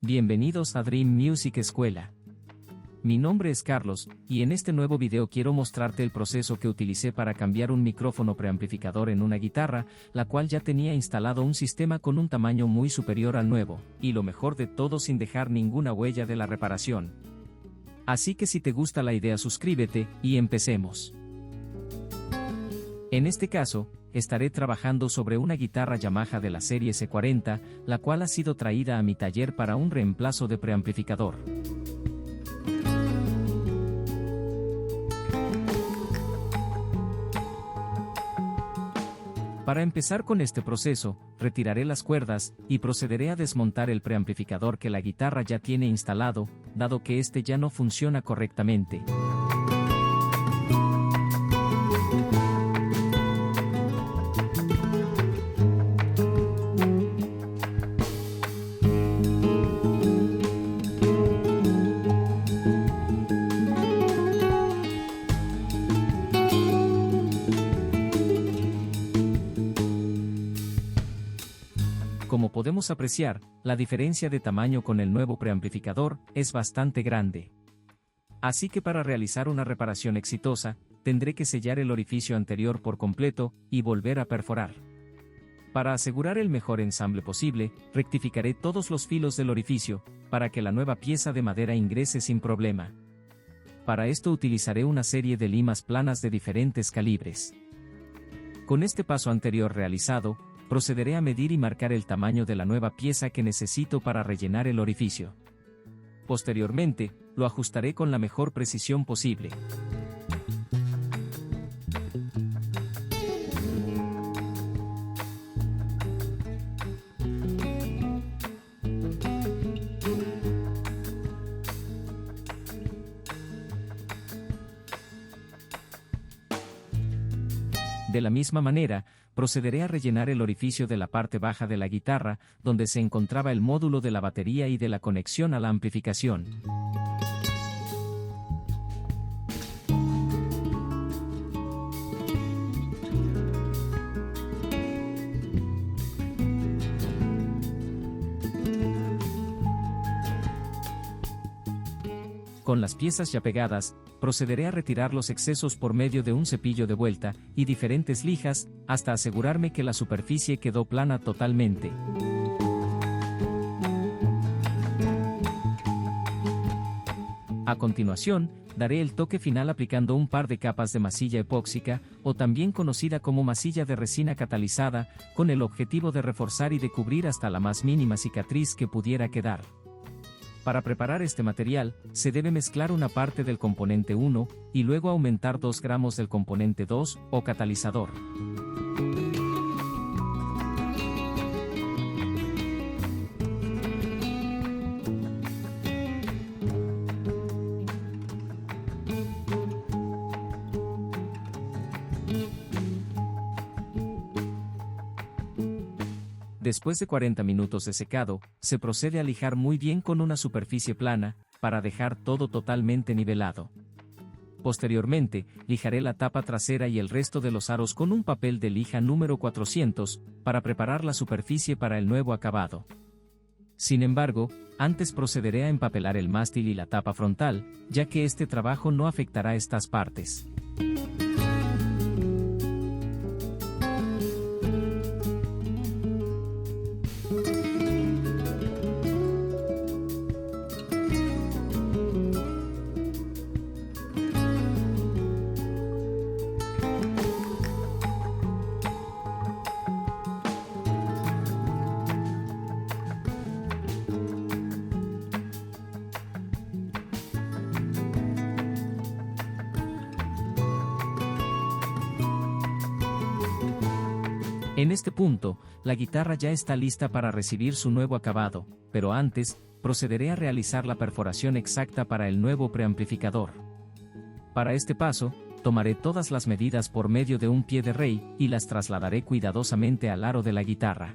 Bienvenidos a Dream Music Escuela. Mi nombre es Carlos, y en este nuevo video quiero mostrarte el proceso que utilicé para cambiar un micrófono preamplificador en una guitarra, la cual ya tenía instalado un sistema con un tamaño muy superior al nuevo, y lo mejor de todo sin dejar ninguna huella de la reparación. Así que si te gusta la idea suscríbete, y empecemos. En este caso, estaré trabajando sobre una guitarra Yamaha de la serie C40, la cual ha sido traída a mi taller para un reemplazo de preamplificador. Para empezar con este proceso, retiraré las cuerdas, y procederé a desmontar el preamplificador que la guitarra ya tiene instalado, dado que este ya no funciona correctamente. Como podemos apreciar, la diferencia de tamaño con el nuevo preamplificador es bastante grande. Así que para realizar una reparación exitosa, tendré que sellar el orificio anterior por completo y volver a perforar. Para asegurar el mejor ensamble posible, rectificaré todos los filos del orificio, para que la nueva pieza de madera ingrese sin problema. Para esto utilizaré una serie de limas planas de diferentes calibres. Con este paso anterior realizado, procederé a medir y marcar el tamaño de la nueva pieza que necesito para rellenar el orificio. Posteriormente, lo ajustaré con la mejor precisión posible. De la misma manera, procederé a rellenar el orificio de la parte baja de la guitarra, donde se encontraba el módulo de la batería y de la conexión a la amplificación. Con las piezas ya pegadas, procederé a retirar los excesos por medio de un cepillo de vuelta y diferentes lijas, hasta asegurarme que la superficie quedó plana totalmente. A continuación, daré el toque final aplicando un par de capas de masilla epóxica, o también conocida como masilla de resina catalizada, con el objetivo de reforzar y de cubrir hasta la más mínima cicatriz que pudiera quedar. Para preparar este material, se debe mezclar una parte del componente 1, y luego aumentar 2 gramos del componente 2, o catalizador. Después de 40 minutos de secado, se procede a lijar muy bien con una superficie plana, para dejar todo totalmente nivelado. Posteriormente, lijaré la tapa trasera y el resto de los aros con un papel de lija número 400, para preparar la superficie para el nuevo acabado. Sin embargo, antes procederé a empapelar el mástil y la tapa frontal, ya que este trabajo no afectará estas partes. En este punto, la guitarra ya está lista para recibir su nuevo acabado, pero antes, procederé a realizar la perforación exacta para el nuevo preamplificador. Para este paso, tomaré todas las medidas por medio de un pie de rey, y las trasladaré cuidadosamente al aro de la guitarra.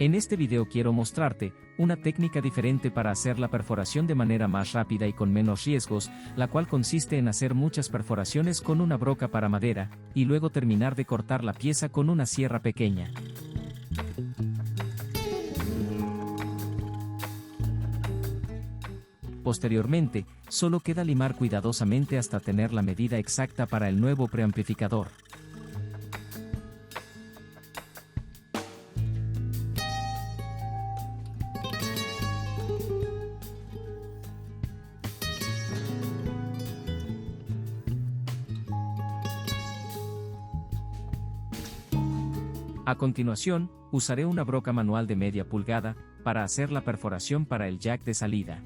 En este video quiero mostrarte una técnica diferente para hacer la perforación de manera más rápida y con menos riesgos, la cual consiste en hacer muchas perforaciones con una broca para madera, y luego terminar de cortar la pieza con una sierra pequeña. Posteriormente, solo queda limar cuidadosamente hasta tener la medida exacta para el nuevo preamplificador. A continuación, usaré una broca manual de media pulgada para hacer la perforación para el jack de salida.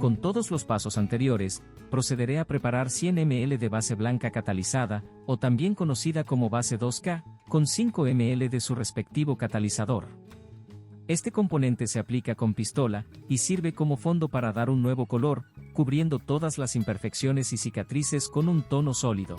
Con todos los pasos anteriores, procederé a preparar 100 ml de base blanca catalizada, o también conocida como base 2K, con 5 ml de su respectivo catalizador. Este componente se aplica con pistola, y sirve como fondo para dar un nuevo color, cubriendo todas las imperfecciones y cicatrices con un tono sólido.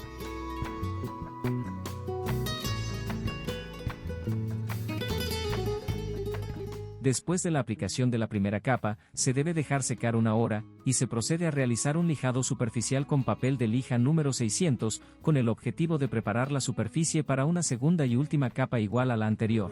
Después de la aplicación de la primera capa, se debe dejar secar una hora, y se procede a realizar un lijado superficial con papel de lija número 600, con el objetivo de preparar la superficie para una segunda y última capa igual a la anterior.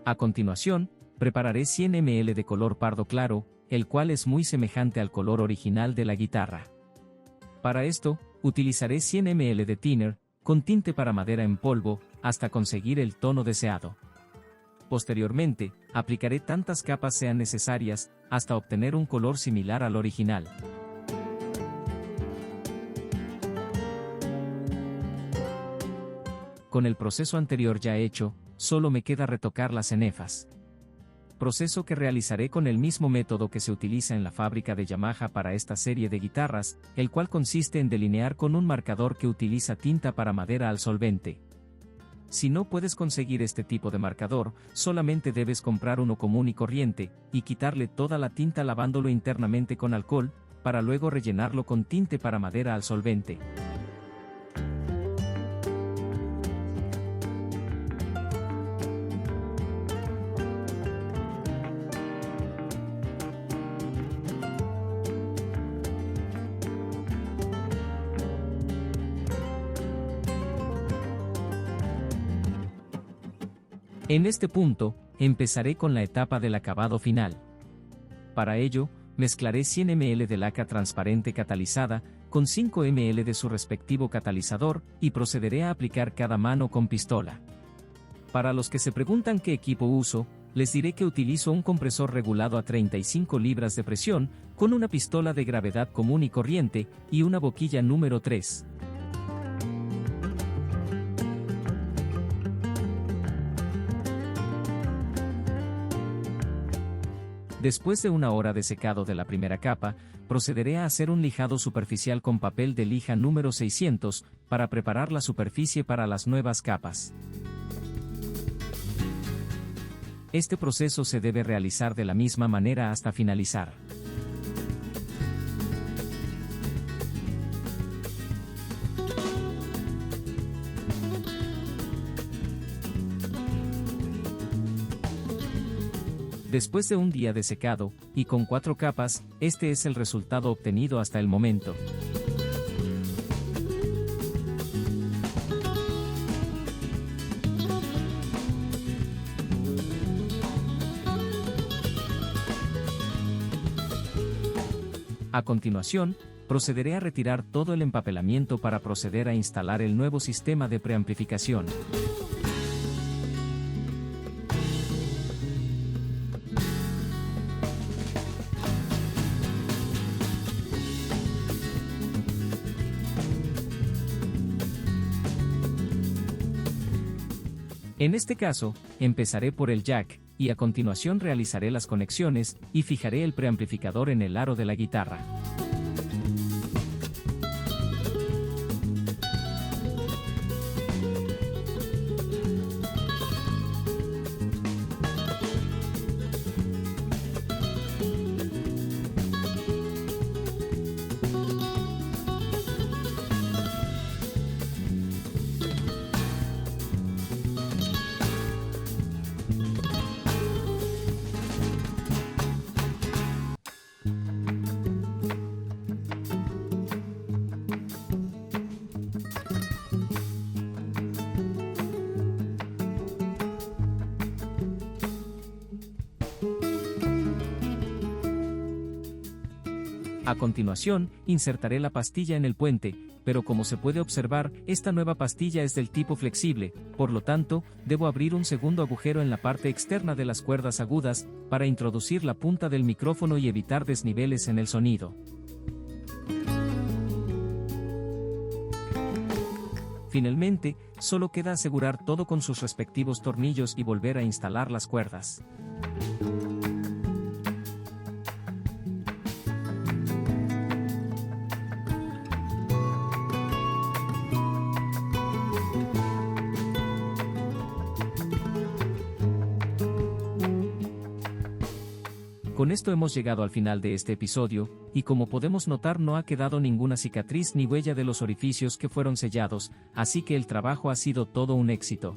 A continuación, prepararé 100 ml de color pardo claro, el cual es muy semejante al color original de la guitarra. Para esto, utilizaré 100 ml de thinner, con tinte para madera en polvo, hasta conseguir el tono deseado. Posteriormente, aplicaré tantas capas sean necesarias, hasta obtener un color similar al original. Con el proceso anterior ya hecho, solo me queda retocar las cenefas. Proceso que realizaré con el mismo método que se utiliza en la fábrica de Yamaha para esta serie de guitarras, el cual consiste en delinear con un marcador que utiliza tinta para madera al solvente. Si no puedes conseguir este tipo de marcador, solamente debes comprar uno común y corriente, y quitarle toda la tinta lavándolo internamente con alcohol, para luego rellenarlo con tinte para madera al solvente. En este punto, empezaré con la etapa del acabado final. Para ello, mezclaré 100 ml de laca transparente catalizada, con 5 ml de su respectivo catalizador, y procederé a aplicar cada mano con pistola. Para los que se preguntan qué equipo uso, les diré que utilizo un compresor regulado a 35 libras de presión, con una pistola de gravedad común y corriente, y una boquilla número 3. Después de una hora de secado de la primera capa, procederé a hacer un lijado superficial con papel de lija número 600, para preparar la superficie para las nuevas capas. Este proceso se debe realizar de la misma manera hasta finalizar. Después de un día de secado, y con 4 capas, este es el resultado obtenido hasta el momento. A continuación, procederé a retirar todo el empapelamiento para proceder a instalar el nuevo sistema de preamplificación. En este caso, empezaré por el jack, y a continuación realizaré las conexiones, y fijaré el preamplificador en el aro de la guitarra. A continuación, insertaré la pastilla en el puente, pero como se puede observar, esta nueva pastilla es del tipo flexible, por lo tanto, debo abrir un segundo agujero en la parte externa de las cuerdas agudas, para introducir la punta del micrófono y evitar desniveles en el sonido. Finalmente, solo queda asegurar todo con sus respectivos tornillos y volver a instalar las cuerdas. Con esto hemos llegado al final de este episodio, y como podemos notar no ha quedado ninguna cicatriz ni huella de los orificios que fueron sellados, así que el trabajo ha sido todo un éxito.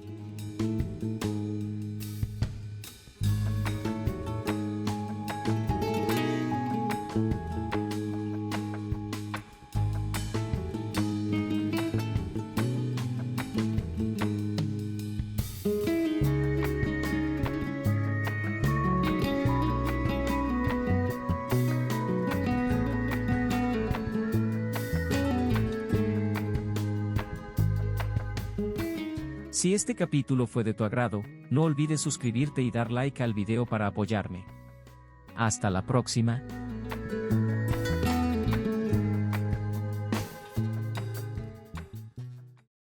Si este capítulo fue de tu agrado, no olvides suscribirte y dar like al video para apoyarme. Hasta la próxima.